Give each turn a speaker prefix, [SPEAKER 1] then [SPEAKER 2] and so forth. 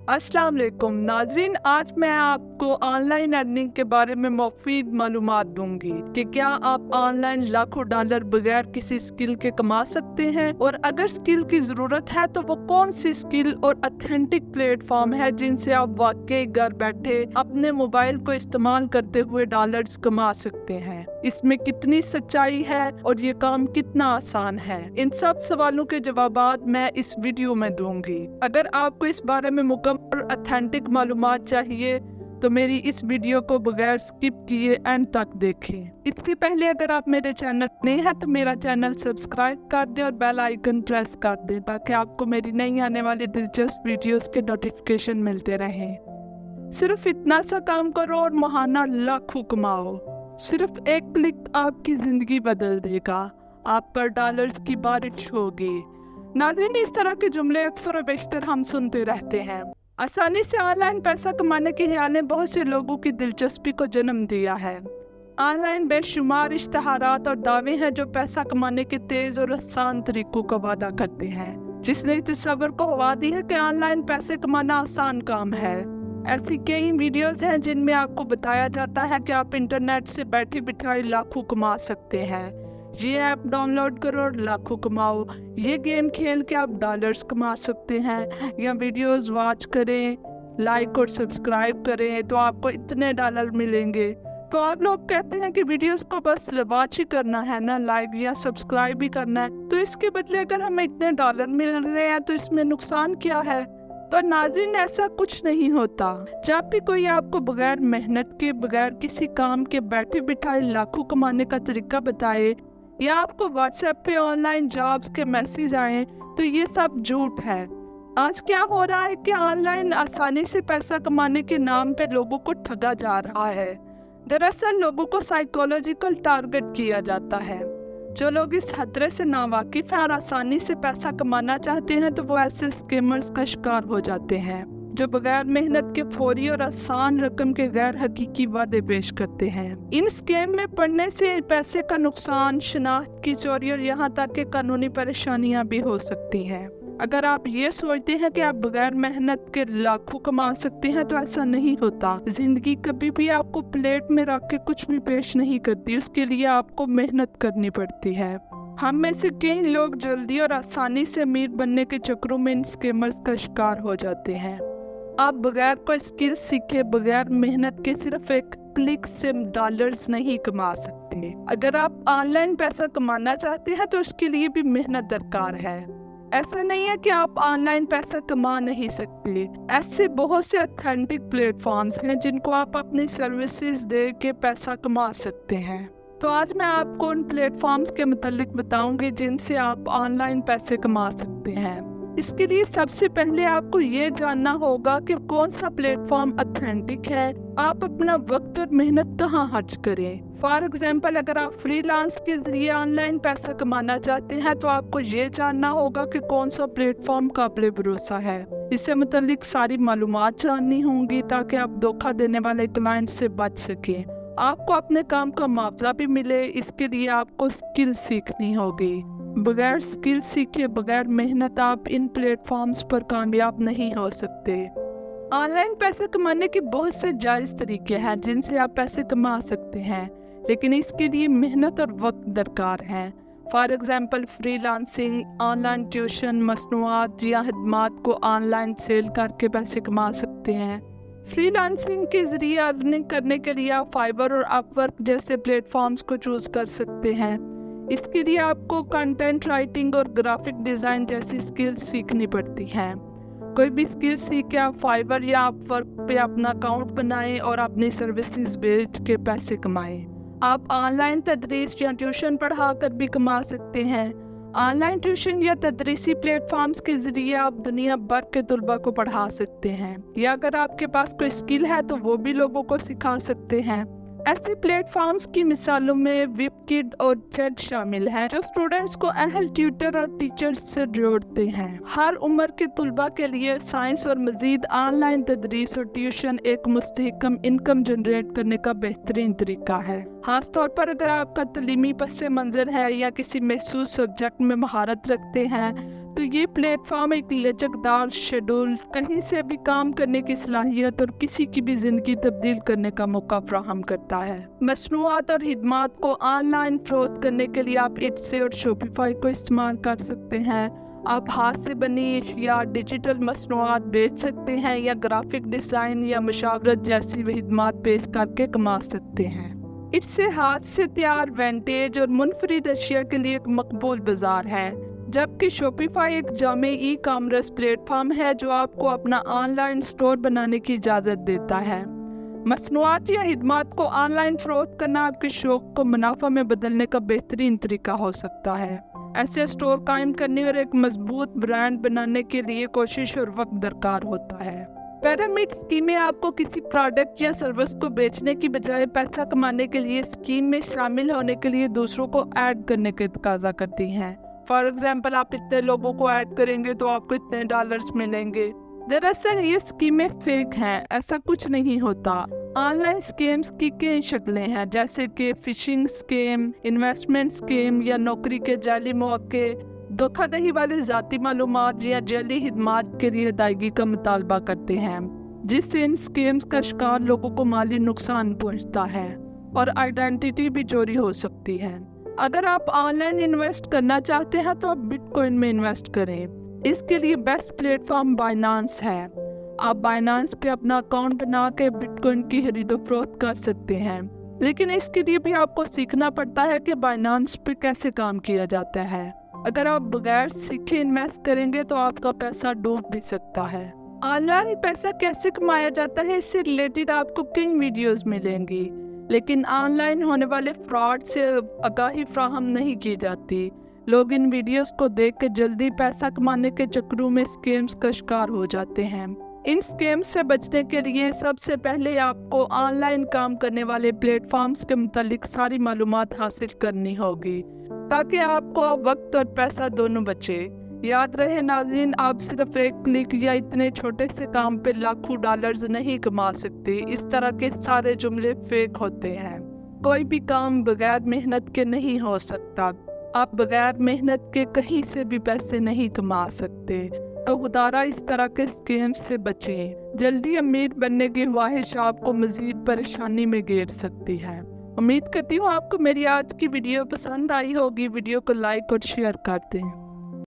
[SPEAKER 1] अस्सलाम वालेकुम नाज़रीन, आज मैं आपको ऑनलाइन अर्निंग के बारे में मुफीद मालूमात दूंगी कि क्या आप ऑनलाइन लाखों डॉलर बगैर किसी स्किल के कमा सकते हैं, और अगर स्किल की ज़रूरत है तो वो कौन सी स्किल और ऑथेंटिक प्लेटफॉर्म है जिनसे आप वाकई घर बैठे अपने मोबाइल को इस्तेमाल करते हुए डॉलर्स कमा सकते हैं। इसमें कितनी सच्चाई है और ये काम कितना आसान है, इन सब सवालों के जवाबात मैं इस वीडियो में दूंगी। अगर आपको इस बारे में मुकम्मल और ऑथेंटिक मालूमात चाहिए तो मेरी इस वीडियो को बगैर स्किप किए एंड तक देखें। इससे पहले अगर आप मेरे चैनल नए हैं तो मेरा चैनल सब्सक्राइब कर दें और बेल आइकन प्रेस कर दें ताकि आपको मेरी नई आने वाली दिलचस्प वीडियोस के नोटिफिकेशन मिलते रहें। सिर्फ इतना सा काम करो और महाना लाखों कमाओ। सिर्फ एक क्लिक आपकी जिंदगी बदल देगा। आप पर डॉलर्स की बारिश होगी। नाज़रीन, इस तरह के जुमले अक्सर और बेशतर हम सुनते रहते हैं। आसानी से ऑनलाइन पैसा कमाने के ख्याल ने बहुत से लोगों की दिलचस्पी को जन्म दिया है। ऑनलाइन बेशुमार इश्तहारात और दावे हैं जो पैसा कमाने के तेज और आसान तरीकों का वादा करते हैं, जिसने तस्वर को हवा दी है कि ऑनलाइन पैसे कमाना आसान काम है। ऐसी कई वीडियोस हैं जिनमें आपको बताया जाता है कि आप इंटरनेट से बैठे बिठाए लाखों कमा सकते हैं। ये ऐप डाउनलोड करो और लाखों कमाओ। ये गेम खेल के आप डॉलर्स कमा सकते हैं, या वीडियोस वॉच करें, लाइक और सब्सक्राइब करें तो आपको इतने डॉलर मिलेंगे। तो आप लोग कहते हैं कि वीडियोस को बस वॉच ही करना है ना, लाइक या सब्सक्राइब भी करना है, तो इसके बदले अगर हमें इतने डॉलर मिल रहे हैं तो इसमें नुकसान क्या है? तो नाज़रीन, ऐसा कुछ नहीं होता। जब भी कोई आपको बगैर मेहनत के, बगैर किसी काम के बैठे बिठाए लाखों कमाने का तरीका बताए, या आपको व्हाट्सएप पे ऑनलाइन जॉब्स के मैसेज आए, तो ये सब झूठ है। आज क्या हो रहा है कि ऑनलाइन आसानी से पैसा कमाने के नाम पे लोगों को ठगा जा रहा है। दरअसल लोगों को साइकोलॉजिकल टारगेट किया जाता है। जो लोग इस खतरे से नावाकिफ हैं और आसानी से पैसा कमाना चाहते हैं तो वो ऐसे स्कैमर्स का शिकार हो जाते हैं जो बगैर मेहनत के फौरी और आसान रकम के गैर हकीकी वादे पेश करते हैं। इन स्कैम में पड़ने से पैसे का नुकसान, शनाख्त की चोरी और यहाँ तक कि कानूनी परेशानियां भी हो सकती हैं। अगर आप ये सोचते हैं कि आप बगैर मेहनत के लाखों कमा सकते हैं तो ऐसा नहीं होता। जिंदगी कभी भी आपको प्लेट में रख के कुछ भी पेश नहीं करती, उसके लिए आपको मेहनत करनी पड़ती है। हम में से कई लोग जल्दी और आसानी से अमीर बनने के चक्रों में इन स्कैमर्स का शिकार हो जाते हैं। आप बगैर कोई स्किल सीखे, बगैर मेहनत के सिर्फ एक क्लिक से डॉलर्स नहीं कमा सकते। अगर आप ऑनलाइन पैसा कमाना चाहते हैं तो उसके लिए भी मेहनत दरकार है। ऐसा नहीं है कि आप ऑनलाइन पैसा कमा नहीं सकते। ऐसे बहुत से ऑथेंटिक प्लेटफॉर्म्स हैं जिनको आप अपनी सर्विसेज दे के पैसा कमा सकते हैं। तो आज मैं आपको उन प्लेटफॉर्म्स के मुतालिक बताऊंगी जिनसे आप ऑनलाइन पैसे कमा सकते हैं। इसके लिए सबसे पहले आपको ये जानना होगा कि कौन सा प्लेटफॉर्म ऑथेंटिक है। आप अपना वक्त और मेहनत कहाँ खर्च करें। फॉर एग्जाम्पल, अगर आप फ्रीलांस के जरिए ऑनलाइन पैसा कमाना चाहते हैं तो आपको ये जानना होगा कि कौन सा प्लेटफॉर्म काबिल भरोसा है। इससे मुतालिक सारी मालूमात जाननी होंगी ताकि आप धोखा देने वाले क्लाइंट से बच सकें। आपको अपने काम का मुआवजा भी मिले, इसके लिए आपको स्किल सीखनी होगी। बगैर स्किल सीखे, बगैर मेहनत आप इन प्लेटफॉर्म्स पर कामयाब नहीं हो सकते। ऑनलाइन पैसे कमाने के बहुत से जायज़ तरीके हैं जिनसे आप पैसे कमा सकते हैं, लेकिन इसके लिए मेहनत और वक्त दरकार है। For example, freelancing, online tuition, मसनूआत या खदमात को ऑनलाइन सेल करके पैसे कमा सकते हैं। फ्रीलांसिंग के जरिए अर्निंग करने के लिए आप फाइवर और अपवर्क जैसे प्लेटफॉर्म्स को चूज कर सकते हैं। इसके लिए आपको कंटेंट राइटिंग और ग्राफिक डिज़ाइन जैसी स्किल्स सीखनी पड़ती हैं। कोई भी स्किल सीख के आप फाइवर या अपवर्क पे अपना अकाउंट बनाएं और अपनी सर्विसेज बेच के पैसे कमाएं। आप ऑनलाइन तदरीस या ट्यूशन पढ़ा कर भी कमा सकते हैं। ऑनलाइन ट्यूशन या तदरीसी प्लेटफॉर्म्स के जरिए आप दुनिया भर के तुलबा को पढ़ा सकते हैं, या अगर आपके पास कोई स्किल है तो वो भी लोगों को सिखा सकते हैं। ऐसे प्लेटफॉर्म्स की मिसालों में विपकिड और टेड शामिल हैं, जो स्टूडेंट्स को अहल ट्यूटर और टीचर्स से जोड़ते हैं। हर उम्र के तुलबा के लिए साइंस और मजीद ऑनलाइन तदरीस और ट्यूशन एक मुस्तहकम इनकम जनरेट करने का बेहतरीन तरीका है। खास तौर पर अगर आपका तलीमी पस मंज़र है या किसी महसूस सब्जेक्ट में महारत रखते हैं तो ये प्लेटफॉर्म एक लचकदार शेड्यूल, कहीं से भी काम करने की सलाहियत और किसी की भी जिंदगी तब्दील करने का मौका फराहम करता है। मसनूआत और खिदमात को ऑनलाइन फरोख्त करने के लिए आप इट्से और शॉपिफाई को इस्तेमाल कर सकते हैं। आप हाथ से बनी या डिजिटल मसनूआत बेच सकते हैं या ग्राफिक डिज़ाइन या मशावरत जैसी खिदमात पेश करके कमा सकते हैं। इससे हाथ से तैयार वेंटेज और मुनफरिद अशिया के लिए एक मकबूल बाजार है, जबकि शॉपिफाई एक जामे ई कॉमर्स प्लेटफॉर्म है जो आपको अपना ऑनलाइन स्टोर बनाने की इजाज़त देता है। मसनूआत या खिदमात को ऑनलाइन फरोख्त करना आपके शौक को मुनाफा में बदलने का बेहतरीन तरीका हो सकता है। ऐसे स्टोर कायम करने और एक मजबूत ब्रांड बनाने के लिए कोशिश और वक्त दरकार होता है। पिरामिड स्कीमें आपको किसी प्रोडक्ट या सर्विस को बेचने की बजाय पैसा कमाने के लिए स्कीम में शामिल होने के लिए दूसरों को ऐड करने का तकाजा करती हैं। फॉर एग्जाम्पल, आप इतने लोगों को ऐड करेंगे तो आपको इतने डॉलर्स मिलेंगे। दरअसल ये स्कीमें फेक हैं, ऐसा कुछ नहीं होता। ऑनलाइन स्कीम्स की कई शक्लें हैं, जैसे कि फिशिंग स्कीम, इन्वेस्टमेंट स्कीम या नौकरी के जाली मौके, धोखाधड़ी वाले ज़ाती मालूमात या जाली खिदमात के लिए अदायगी का मुतालबा करते हैं, जिससे इन स्कीम्स का शिकार लोगों को माली नुकसान पहुंचता है और आइडेंटिटी भी चोरी हो सकती है। अगर आप ऑनलाइन इन्वेस्ट करना चाहते हैं तो आप बिटकॉइन में इन्वेस्ट करें। इसके लिए बेस्ट प्लेटफॉर्म बाइनांस है। आप बाइनांस पे अपना अकाउंट बना के बिटकॉइन की खरीदो फरोख्त कर सकते हैं, लेकिन इसके लिए भी आपको सीखना पड़ता है कि बाइनांस पे कैसे काम किया जाता है। अगर आप बगैर सीखे इन्वेस्ट करेंगे तो आपका पैसा डूब भी सकता है। ऑनलाइन पैसा कैसे कमाया जाता है, इससे रिलेटेड आपको कई वीडियोस मिलेंगी, लेकिन ऑनलाइन होने वाले फ्रॉड से आगाही फ्राहम नहीं की जाती। लोग इन वीडियोस को देख के जल्दी पैसा कमाने के चक्करों में स्कैम्स का शिकार हो जाते हैं। इन स्कैम्स से बचने के लिए सबसे पहले आपको ऑनलाइन काम करने वाले प्लेटफॉर्म्स के मुतालिक सारी मालूमात हासिल करनी होगी, ताकि आपको वक्त और पैसा दोनों बचे। याद रहे नाज़रीन, आप सिर्फ एक क्लिक या इतने छोटे से काम पे लाखों डॉलर्स नहीं कमा सकते। इस तरह के सारे जुमले फेक होते हैं। कोई भी काम बगैर मेहनत के नहीं हो सकता। आप बगैर मेहनत के कहीं से भी पैसे नहीं कमा सकते। तो खुदारा इस तरह के स्कैम से बचें। जल्दी अमीर बनने की ख्वाहिश आपको मजीद परेशानी में घेर सकती है। उम्मीद करती हूँ आपको मेरी आज की वीडियो पसंद आई होगी। वीडियो को लाइक और शेयर कर दें।